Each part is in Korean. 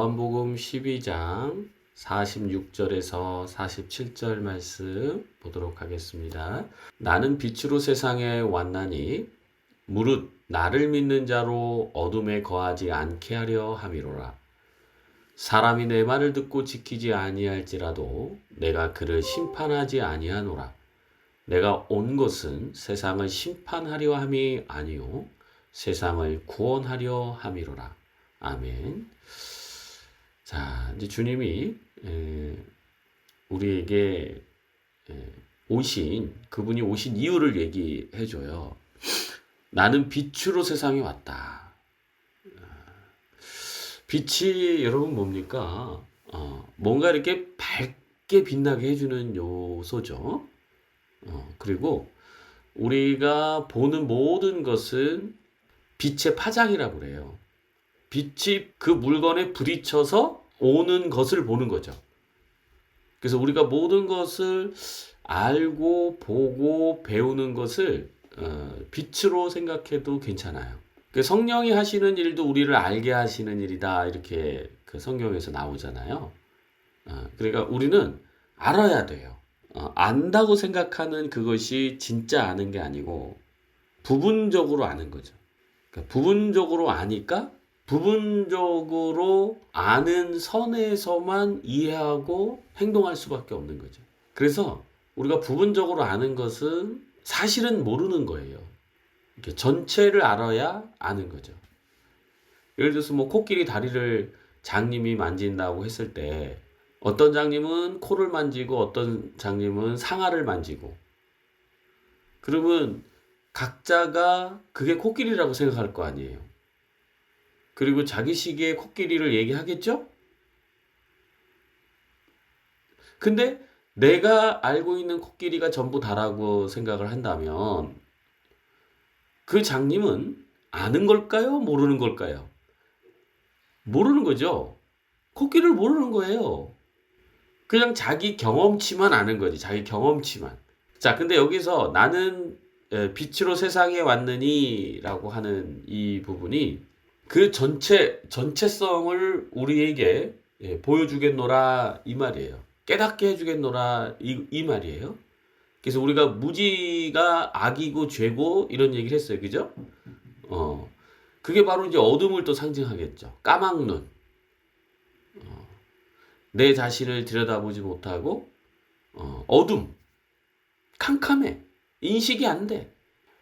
요한복음 12장 46절에서 47절 말씀 보도록 하겠습니다. 나는 빛으로 세상에 왔나니 무릇 나를 믿는 자로 어둠에 거하지 않게 하려 함이로라. 사람이 내 말을 듣고 지키지 아니할지라도 내가 그를 심판하지 아니하노라. 내가 온 것은 세상을 심판하려 함이 아니요 세상을 구원하려 함이로라. 아멘. 자, 이제 주님이 우리에게 그분이 오신 이유를 얘기해 줘요. 나는 빛으로 세상에 왔다. 빛이 여러분 뭡니까? 뭔가 이렇게 밝게 빛나게 해주는 요소죠. 그리고 우리가 보는 모든 것은 빛의 파장이라고 그래요. 빛이 그 물건에 부딪혀서 오는 것을 보는 거죠. 그래서 우리가 모든 것을 알고 보고 배우는 것을 빛으로 생각해도 괜찮아요. 성령이 하시는 일도 우리를 알게 하시는 일이다, 이렇게 그 성경에서 나오잖아요. 그러니까 우리는 알아야 돼요. 안다고 생각하는 그것이 진짜 아는 게 아니고 부분적으로 아는 거죠. 그러니까 부분적으로 아니까 부분적으로 아는 선에서만 이해하고 행동할 수밖에 없는 거죠. 그래서 우리가 부분적으로 아는 것은 사실은 모르는 거예요. 이렇게 전체를 알아야 아는 거죠. 예를 들어서 코끼리 다리를 장님이 만진다고 했을 때 어떤 장님은 코를 만지고 어떤 장님은 상아를 만지고, 그러면 각자가 그게 코끼리라고 생각할 거 아니에요. 그리고 자기 시기에 코끼리를 얘기하겠죠? 근데 내가 알고 있는 코끼리가 전부 다라고 생각을 한다면 그 장님은 아는 걸까요? 모르는 걸까요? 모르는 거죠. 코끼리를 모르는 거예요. 그냥 자기 경험치만 아는 거지. 자기 경험치만. 자, 근데 여기서 나는 빛으로 세상에 왔느니 라고 하는 이 부분이 그 전체성을 우리에게 보여주겠노라, 이 말이에요. 깨닫게 해주겠노라, 이 말이에요. 그래서 우리가 무지가 악이고 죄고 이런 얘기를 했어요. 그죠? 그게 바로 이제 어둠을 또 상징하겠죠. 까막눈. 내 자신을 들여다보지 못하고, 어둠. 캄캄해. 인식이 안 돼.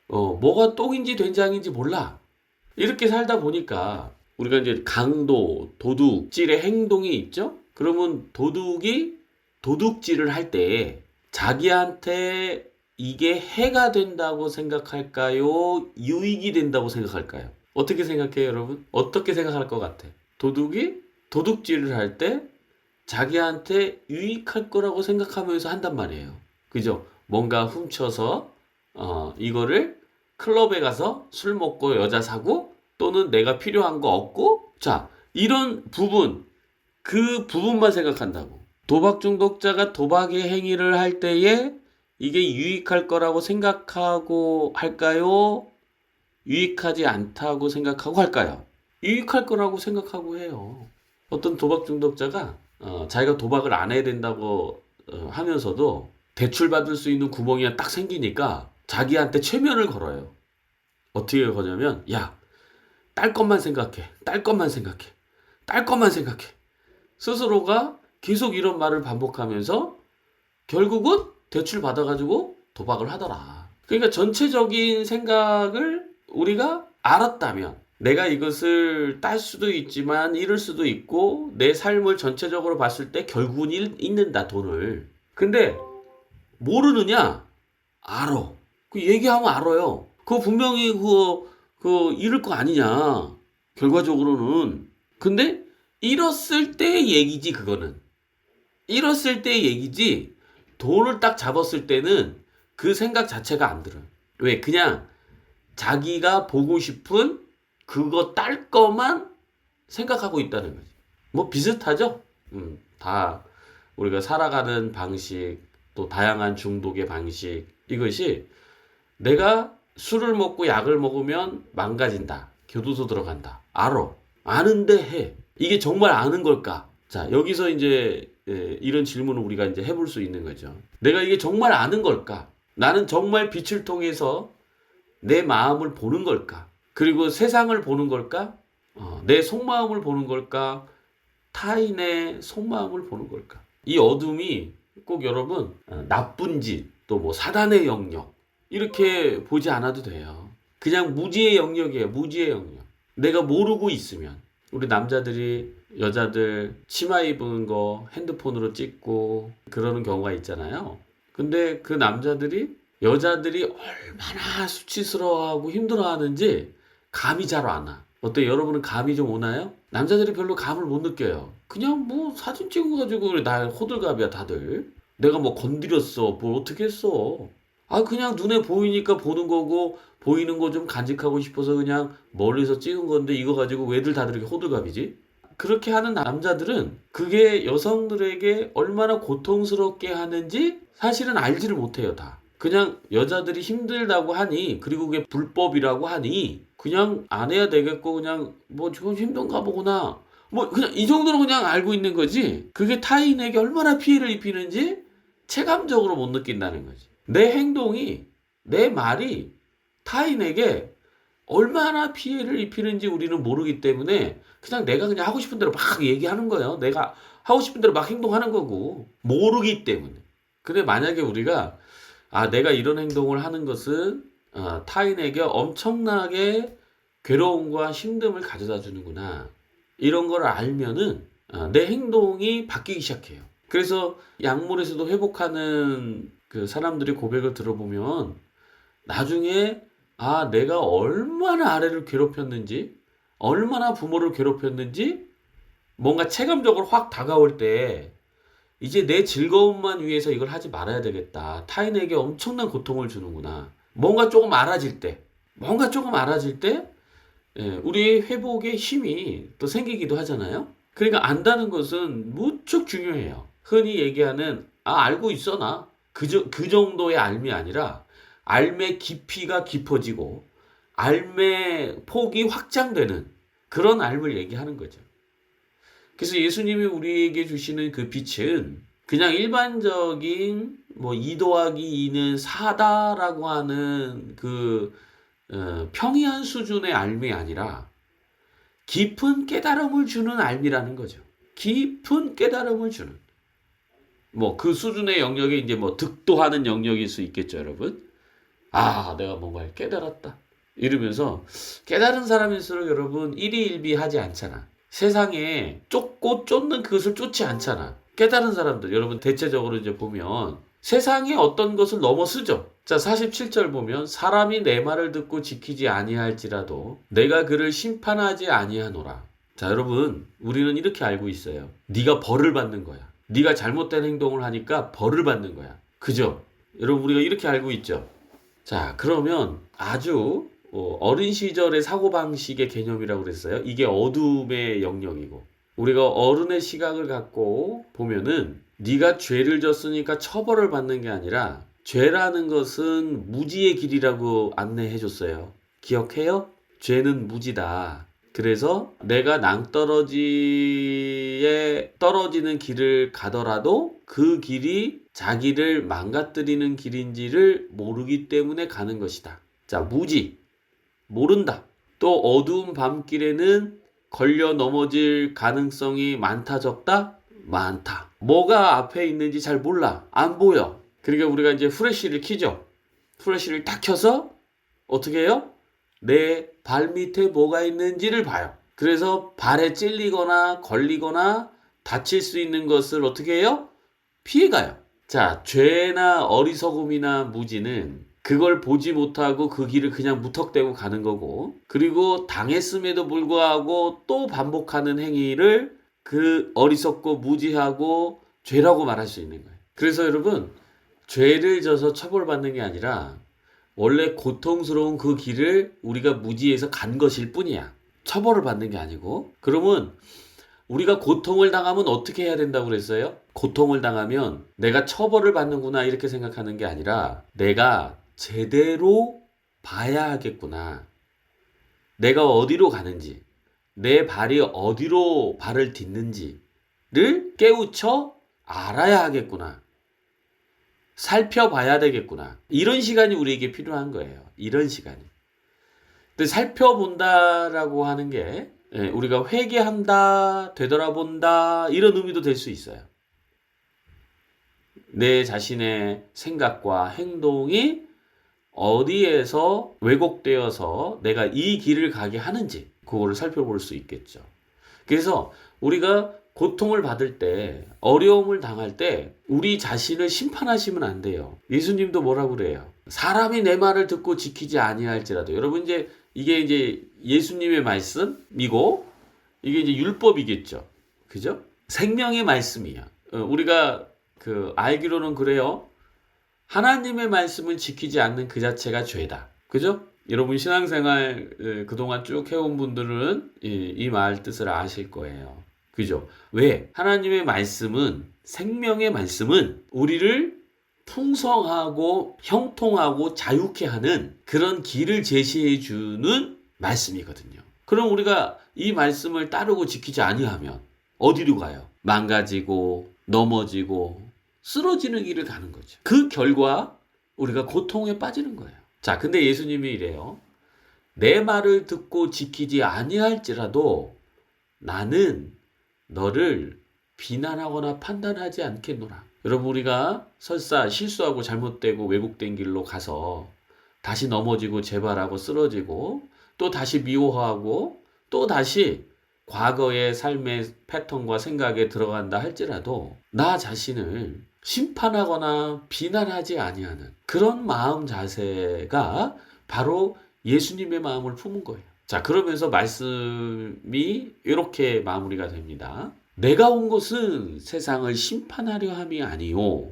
뭐가 똥인지 된장인지 몰라. 이렇게 살다 보니까 우리가 이제 강도, 도둑질의 행동이 있죠? 그러면 도둑이 도둑질을 할 때 자기한테 이게 해가 된다고 생각할까요? 유익이 된다고 생각할까요? 어떻게 생각해요, 여러분? 어떻게 생각할 것 같아? 도둑이 도둑질을 할 때 자기한테 유익할 거라고 생각하면서 한단 말이에요. 그죠? 뭔가 훔쳐서 이거를 클럽에 가서 술 먹고 여자 사고, 또는 내가 필요한 거 얻고, 자, 이런 부분, 그 부분만 생각한다고. 도박 중독자가 도박의 행위를 할 때에 이게 유익할 거라고 생각하고 할까요? 유익하지 않다고 생각하고 할까요? 유익할 거라고 생각하고 해요. 어떤 도박 중독자가 자기가 도박을 안 해야 된다고 하면서도 대출 받을 수 있는 구멍이 딱 생기니까 자기한테 최면을 걸어요. 어떻게 거냐면, 야, 딸 것만 생각해. 딸 것만 생각해. 딸 것만 생각해. 스스로가 계속 이런 말을 반복하면서 결국은 대출 받아가지고 도박을 하더라. 그러니까 전체적인 생각을 우리가 알았다면, 내가 이것을 딸 수도 있지만 잃을 수도 있고, 내 삶을 전체적으로 봤을 때 결국은 잃는다, 돈을. 근데 모르느냐? 알아. 그 얘기하면 알아요. 그거 분명히 그거 잃을 거 아니냐, 결과적으로는. 근데 잃었을 때의 얘기지, 그거는. 잃었을 때의 얘기지, 돈을 딱 잡았을 때는 그 생각 자체가 안 들어요. 왜? 그냥 자기가 보고 싶은 그거 딸 거만 생각하고 있다는 거지. 비슷하죠? 다 우리가 살아가는 방식, 또 다양한 중독의 방식, 이것이 내가 술을 먹고 약을 먹으면 망가진다, 교도소 들어간다, 알아. 아는데 해. 이게 정말 아는 걸까? 자, 여기서 이제 이런 질문을 우리가 이제 해볼 수 있는 거죠. 내가 이게 정말 아는 걸까? 나는 정말 빛을 통해서 내 마음을 보는 걸까? 그리고 세상을 보는 걸까? 내 속마음을 보는 걸까? 타인의 속마음을 보는 걸까? 이 어둠이 꼭 여러분 나쁜 짓, 또 뭐 사단의 영역 이렇게 보지 않아도 돼요. 그냥 무지의 영역이에요. 무지의 영역. 내가 모르고 있으면 우리 남자들이 여자들 치마 입은 거 핸드폰으로 찍고 그러는 경우가 있잖아요. 근데 그 남자들이 여자들이 얼마나 수치스러워하고 힘들어하는지 감이 잘 안 와. 어때? 여러분은 감이 좀 오나요? 남자들이 별로 감을 못 느껴요. 그냥 뭐 사진 찍어가지고 그래, 나 호들갑이야 다들. 내가 뭐 건드렸어, 뭘 어떻게 했어. 아, 그냥 눈에 보이니까 보는 거고 보이는 거 좀 간직하고 싶어서 그냥 멀리서 찍은 건데 이거 가지고 왜들 다들 이렇게 호들갑이지? 그렇게 하는 남자들은 그게 여성들에게 얼마나 고통스럽게 하는지 사실은 알지를 못해요, 다. 그냥 여자들이 힘들다고 하니, 그리고 그게 불법이라고 하니 그냥 안 해야 되겠고 그냥 뭐 좀 힘든가 보구나, 뭐 그냥 이 정도로 그냥 알고 있는 거지, 그게 타인에게 얼마나 피해를 입히는지 체감적으로 못 느낀다는 거지. 내 행동이, 내 말이 타인에게 얼마나 피해를 입히는지 우리는 모르기 때문에 그냥 내가 그냥 하고 싶은 대로 막 얘기하는 거예요. 내가 하고 싶은 대로 막 행동하는 거고, 모르기 때문에. 근데 만약에 우리가 내가 이런 행동을 하는 것은 타인에게 엄청나게 괴로움과 힘듦을 가져다 주는구나, 이런 걸 알면은 내 행동이 바뀌기 시작해요. 그래서 약물에서도 회복하는 그 사람들의 고백을 들어보면 나중에 내가 얼마나 아래를 괴롭혔는지, 얼마나 부모를 괴롭혔는지 뭔가 체감적으로 확 다가올 때 이제 내 즐거움만 위해서 이걸 하지 말아야 되겠다, 타인에게 엄청난 고통을 주는구나, 뭔가 조금 알아질 때, 우리의 회복의 힘이 또 생기기도 하잖아요. 그러니까 안다는 것은 무척 중요해요. 흔히 얘기하는 알고 있어 나, 그 정도의 알미 아니라 알의 깊이가 깊어지고 알의 폭이 확장되는 그런 알을 얘기하는 거죠. 그래서 예수님이 우리에게 주시는 그 빛은 그냥 일반적인 뭐 2 더하기 2는 4다라고 하는 그 평이한 수준의 알미 아니라 깊은 깨달음을 주는 알미라는 거죠. 깊은 깨달음을 주는. 뭐 그 수준의 영역이 이제 뭐 득도하는 영역일 수 있겠죠, 여러분. 내가 뭔가를 깨달았다, 이러면서 깨달은 사람일수록 여러분 일희일비하지 않잖아. 세상에 쫓고 쫓는 그것을 쫓지 않잖아. 깨달은 사람들 여러분 대체적으로 이제 보면 세상에 어떤 것을 넘어서죠. 자, 47절 보면 사람이 내 말을 듣고 지키지 아니할지라도 내가 그를 심판하지 아니하노라. 자, 여러분 우리는 이렇게 알고 있어요. 네가 벌을 받는 거야. 네가 잘못된 행동을 하니까 벌을 받는 거야. 그죠? 여러분 우리가 이렇게 알고 있죠. 자, 그러면 아주 어린 시절의 사고방식의 개념이라고 그랬어요. 이게 어둠의 영역이고, 우리가 어른의 시각을 갖고 보면은 네가 죄를 졌으니까 처벌을 받는 게 아니라 죄라는 것은 무지의 길이라고 안내해 줬어요. 기억해요? 죄는 무지다. 그래서 내가 낭떠러지에 떨어지는 길을 가더라도 그 길이 자기를 망가뜨리는 길인지를 모르기 때문에 가는 것이다. 자, 무지, 모른다. 또 어두운 밤길에는 걸려 넘어질 가능성이 많다, 적다? 많다. 뭐가 앞에 있는지 잘 몰라. 안 보여. 그러니까 우리가 이제 후레쉬를 켜죠. 후레쉬를 딱 켜서 어떻게 해요? 내 발밑에 뭐가 있는지를 봐요. 그래서 발에 찔리거나 걸리거나 다칠 수 있는 것을 어떻게 해요? 피해가요. 자, 죄나 어리석음이나 무지는 그걸 보지 못하고 그 길을 그냥 무턱대고 가는 거고, 그리고 당했음에도 불구하고 또 반복하는 행위를 그 어리석고 무지하고 죄라고 말할 수 있는 거예요. 그래서 여러분, 죄를 져서 처벌받는 게 아니라 원래 고통스러운 그 길을 우리가 무지해서 간 것일 뿐이야. 처벌을 받는 게 아니고. 그러면 우리가 고통을 당하면 어떻게 해야 된다고 그랬어요? 고통을 당하면 내가 처벌을 받는구나 이렇게 생각하는 게 아니라 내가 제대로 봐야 하겠구나. 내가 어디로 가는지, 내 발이 어디로 발을 딛는지를 깨우쳐 알아야 하겠구나. 살펴봐야 되겠구나. 이런 시간이 우리에게 필요한 거예요. 이런 시간이. 근데 살펴본다라고 하는 게 우리가 회개한다, 되돌아본다 이런 의미도 될 수 있어요. 내 자신의 생각과 행동이 어디에서 왜곡되어서 내가 이 길을 가게 하는지 그거를 살펴볼 수 있겠죠. 그래서 우리가 고통을 받을 때, 어려움을 당할 때 우리 자신을 심판하시면 안 돼요. 예수님도 뭐라고 그래요? 사람이 내 말을 듣고 지키지 아니할지라도. 여러분 이게 이제 예수님의 말씀이고 이게 이제 율법이겠죠. 그죠? 생명의 말씀이야. 우리가 알기로는 그래요. 하나님의 말씀을 지키지 않는 그 자체가 죄다. 그죠? 여러분 신앙생활 그동안 쭉 해온 분들은 이 말 뜻을 아실 거예요. 그죠? 왜? 하나님의 말씀은, 생명의 말씀은 우리를 풍성하고 형통하고 자유케 하는 그런 길을 제시해 주는 말씀이거든요. 그럼 우리가 이 말씀을 따르고 지키지 아니하면 어디로 가요? 망가지고 넘어지고 쓰러지는 길을 가는 거죠. 그 결과 우리가 고통에 빠지는 거예요. 자, 근데 예수님이 이래요. 내 말을 듣고 지키지 아니할지라도 나는 너를 비난하거나 판단하지 않겠노라. 여러분 우리가 설사 실수하고 잘못되고 왜곡된 길로 가서 다시 넘어지고 재발하고 쓰러지고 또 다시 미워하고 또 다시 과거의 삶의 패턴과 생각에 들어간다 할지라도 나 자신을 심판하거나 비난하지 아니하는 그런 마음 자세가 바로 예수님의 마음을 품은 거예요. 자, 그러면서 말씀이 이렇게 마무리가 됩니다. 내가 온 것은 세상을 심판하려 함이 아니요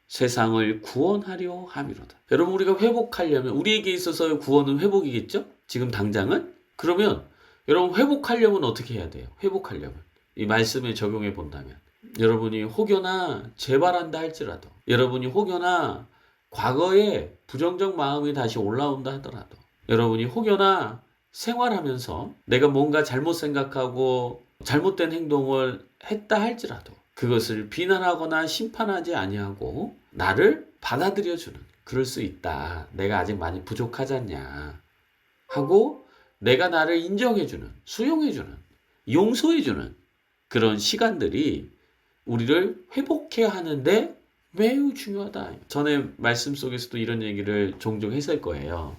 세상을 구원하려 함이로다. 여러분 우리가 회복하려면 우리에게 있어서 구원은 회복이겠죠? 지금 당장은? 그러면 여러분 회복하려면 어떻게 해야 돼요? 회복하려면 이 말씀을 적용해 본다면 여러분이 혹여나 재발한다 할지라도 여러분이 혹여나 과거에 부정적 마음이 다시 올라온다 하더라도 여러분이 혹여나 생활하면서 내가 뭔가 잘못 생각하고 잘못된 행동을 했다 할지라도 그것을 비난하거나 심판하지 아니하고 나를 받아들여주는 그럴 수 있다. 내가 아직 많이 부족하지 않냐 하고 내가 나를 인정해주는 수용해주는 용서해주는 그런 시간들이 우리를 회복해 하는데 매우 중요하다. 전에 말씀 속에서도 이런 얘기를 종종 했을 거예요.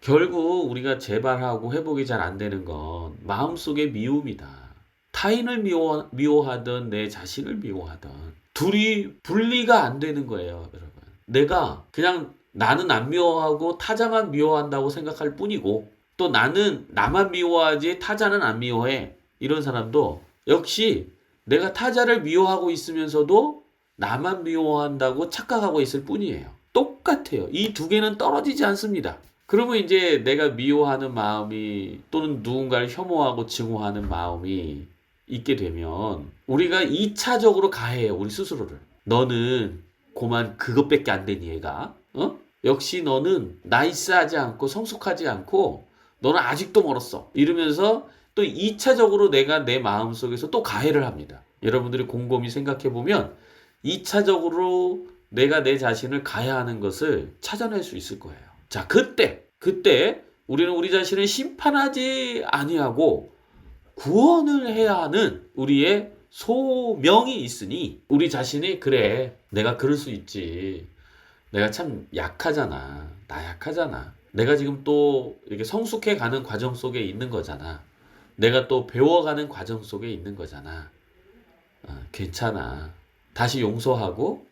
결국 우리가 재발하고 회복이 잘 안 되는 건 마음속의 미움이다. 타인을 미워하든 내 자신을 미워하든 둘이 분리가 안 되는 거예요, 여러분. 내가 그냥 나는 안 미워하고 타자만 미워한다고 생각할 뿐이고 또 나는 나만 미워하지 타자는 안 미워해. 이런 사람도 역시 내가 타자를 미워하고 있으면서도 나만 미워한다고 착각하고 있을 뿐이에요. 똑같아요. 이 두 개는 떨어지지 않습니다. 그러면 이제 내가 미워하는 마음이 또는 누군가를 혐오하고 증오하는 마음이 있게 되면 우리가 2차적으로 가해요. 우리 스스로를. 너는 고만 그것밖에 안 되니 얘가. 역시 너는 나이스하지 않고 성숙하지 않고 너는 아직도 멀었어. 이러면서 또 2차적으로 내가 내 마음속에서 또 가해를 합니다. 여러분들이 곰곰이 생각해 보면 2차적으로 내가 내 자신을 가해하는 것을 찾아낼 수 있을 거예요. 자, 그때 우리는 우리 자신을 심판하지 아니하고 구원을 해야 하는 우리의 소명이 있으니 우리 자신이 그래 내가 그럴 수 있지. 내가 참 약하잖아. 나 약하잖아. 내가 지금 또 이렇게 성숙해 가는 과정 속에 있는 거잖아. 내가 또 배워가는 과정 속에 있는 거잖아. 괜찮아. 다시 용서하고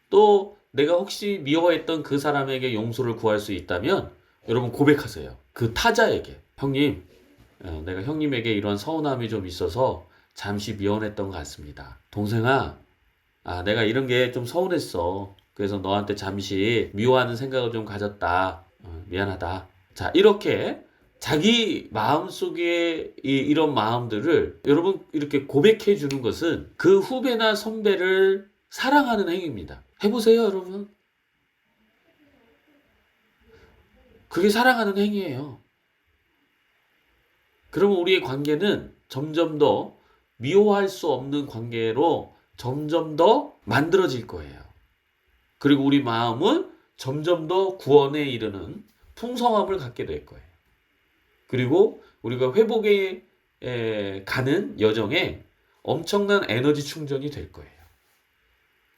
또 내가 혹시 미워했던 그 사람에게 용서를 구할 수 있다면 여러분 고백하세요. 그 타자에게. 형님, 내가 형님에게 이런 서운함이 좀 있어서 잠시 미워했던 것 같습니다. 동생아, 내가 이런 게 좀 서운했어. 그래서 너한테 잠시 미워하는 생각을 좀 가졌다. 미안하다. 자, 이렇게 자기 마음속에 이런 마음들을 여러분 이렇게 고백해 주는 것은 그 후배나 선배를 사랑하는 행위입니다. 해보세요, 여러분. 그게 사랑하는 행위예요. 그러면 우리의 관계는 점점 더 미워할 수 없는 관계로 점점 더 만들어질 거예요. 그리고 우리 마음은 점점 더 구원에 이르는 풍성함을 갖게 될 거예요. 그리고 우리가 회복에 가는 여정에 엄청난 에너지 충전이 될 거예요.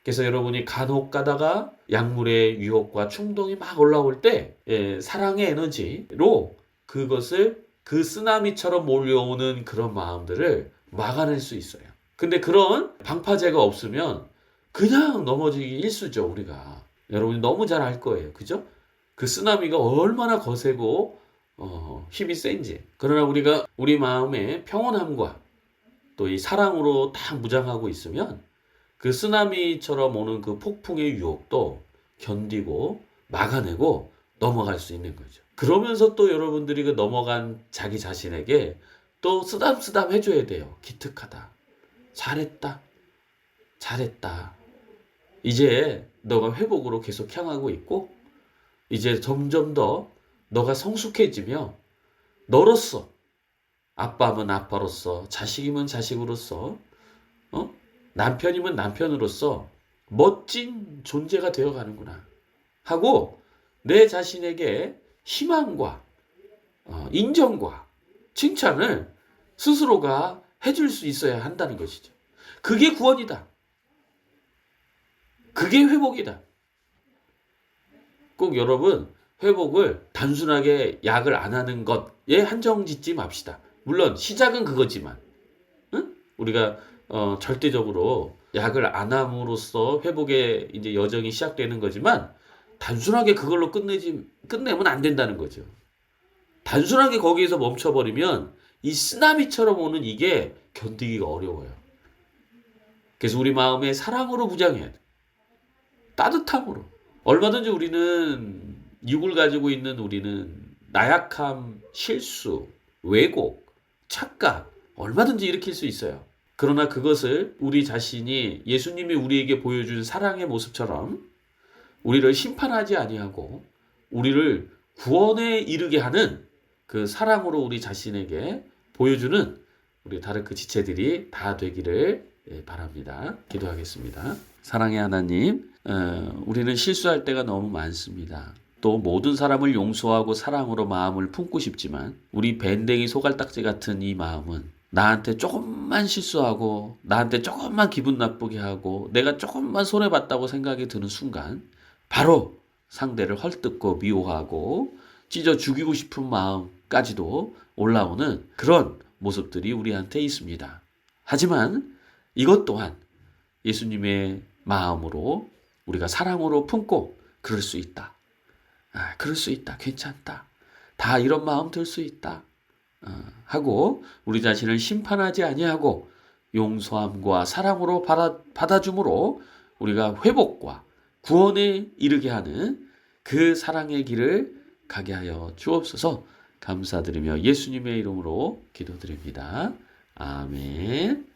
그래서 여러분이 간혹 가다가 약물의 유혹과 충동이 막 올라올 때 사랑의 에너지로 그것을 그 쓰나미처럼 몰려오는 그런 마음들을 막아낼 수 있어요. 근데 그런 방파제가 없으면 그냥 넘어지기 일쑤죠, 우리가. 여러분이 너무 잘 알 거예요. 그죠? 그 쓰나미가 얼마나 거세고 힘이 센지. 그러나 우리가 우리 마음의 평온함과 또 이 사랑으로 딱 무장하고 있으면 그 쓰나미처럼 오는 그 폭풍의 유혹도 견디고 막아내고 넘어갈 수 있는 거죠. 그러면서 또 여러분들이 그 넘어간 자기 자신에게 또 쓰담쓰담 해줘야 돼요. 기특하다. 잘했다. 잘했다. 이제 너가 회복으로 계속 향하고 있고 이제 점점 더 너가 성숙해지며 너로서 아빠면 아빠로서 자식이면 자식으로서 남편이면 남편으로서 멋진 존재가 되어가는구나 하고 내 자신에게 희망과 인정과 칭찬을 스스로가 해줄 수 있어야 한다는 것이죠. 그게 구원이다. 그게 회복이다. 꼭 여러분 회복을 단순하게 약을 안 하는 것에 한정 짓지 맙시다. 물론 시작은 그거지만 우리가 절대적으로 약을 안 함으로써 회복의 이제 여정이 시작되는 거지만 단순하게 그걸로 끝내면 안 된다는 거죠. 단순하게 거기에서 멈춰버리면 이 쓰나미처럼 오는 이게 견디기가 어려워요. 그래서 우리 마음에 사랑으로 무장해야 돼. 따뜻함으로. 얼마든지 우리는 육을 가지고 있는 우리는 나약함, 실수, 왜곡, 착각 얼마든지 일으킬 수 있어요. 그러나 그것을 우리 자신이 예수님이 우리에게 보여준 사랑의 모습처럼 우리를 심판하지 아니하고 우리를 구원에 이르게 하는 그 사랑으로 우리 자신에게 보여주는 우리 다르크 지체들이 다 되기를 바랍니다. 기도하겠습니다. 사랑의 하나님, 우리는 실수할 때가 너무 많습니다. 또 모든 사람을 용서하고 사랑으로 마음을 품고 싶지만 우리 밴댕이 소갈딱지 같은 이 마음은 나한테 조금만 실수하고 나한테 조금만 기분 나쁘게 하고 내가 조금만 손해봤다고 생각이 드는 순간 바로 상대를 헐뜯고 미워하고 찢어 죽이고 싶은 마음까지도 올라오는 그런 모습들이 우리한테 있습니다. 하지만 이것 또한 예수님의 마음으로 우리가 사랑으로 품고 그럴 수 있다. 그럴 수 있다. 괜찮다. 다 이런 마음 들 수 있다. 하고 우리 자신을 심판하지 아니하고 용서함과 사랑으로 받아줌으로 우리가 회복과 구원에 이르게 하는 그 사랑의 길을 가게 하여 주옵소서. 감사드리며 예수님의 이름으로 기도드립니다. 아멘.